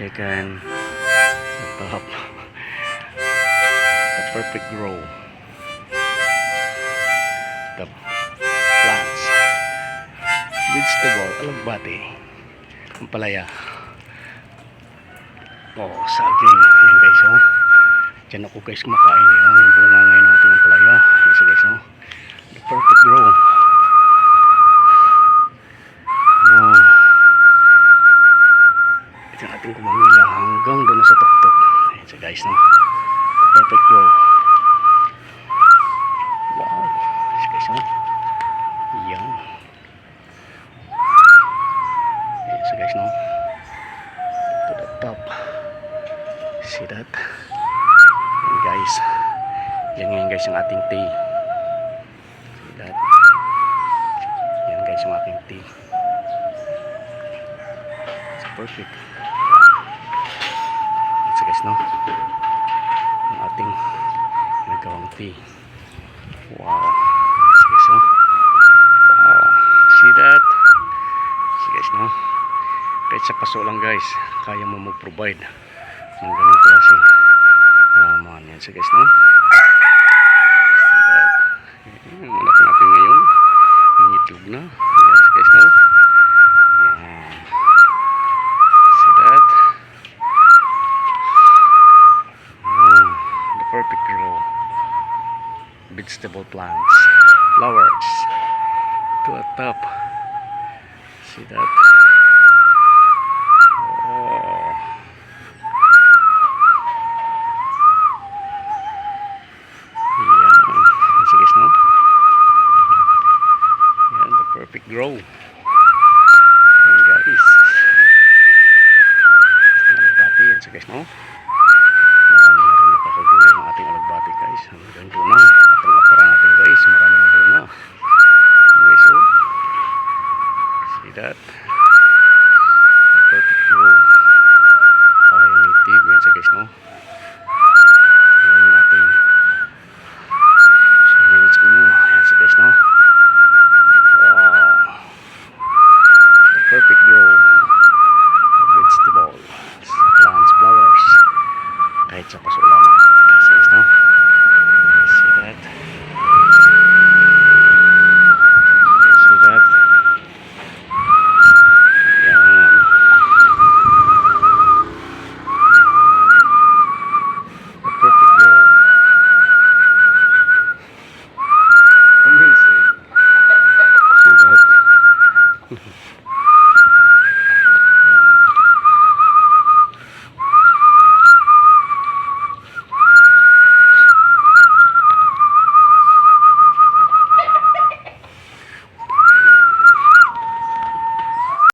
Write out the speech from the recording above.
Second, the top, the perfect grow, the plants, vegetable, alagbati, ang palaya. Saging. Yan guys, dyan ako guys kumakain. Yan yung bunga ngayon natin ng palaya. Yan siya guys, the perfect grow. Ito natin kumamila hanggang doon sa tuktok. Yan siya guys, the perfect grow. Wow, yan siya guys, yan. Yan siya guys, to the top. See that? Yan guys, yan ngayon guys yung ating tea. See that? Yan guys yung ating tea. It's perfect. It's guys, yung ating nagawang tea. Wow. See guys, wow. See that? See guys, kahit sa paso lang guys, kaya mo mag-provide ng ganong klaseng halaman. Yan siya guys, See that? Manap natin ngayon yung itlog na. Yan siya guys, Yan. See that? The perfect grow. Vegetable plants, flowers to the top. See that? Yan, the perfect grow. Yan guys, alagbati. Yan siya guys, marami na rin nakakagulo ng ating alagbati guys. Hanggang doon na atong apara natin guys, marami ng bunga. Yan guys, see that? The perfect grow. Primitive. Yan siya guys, yan yung ating yan siya guys, wow, the perfect grow of vegetables, plants, flowers, kahit sa paso lamang. See guys, see that? See that? Yan, the perfect grow. Amazing. See that?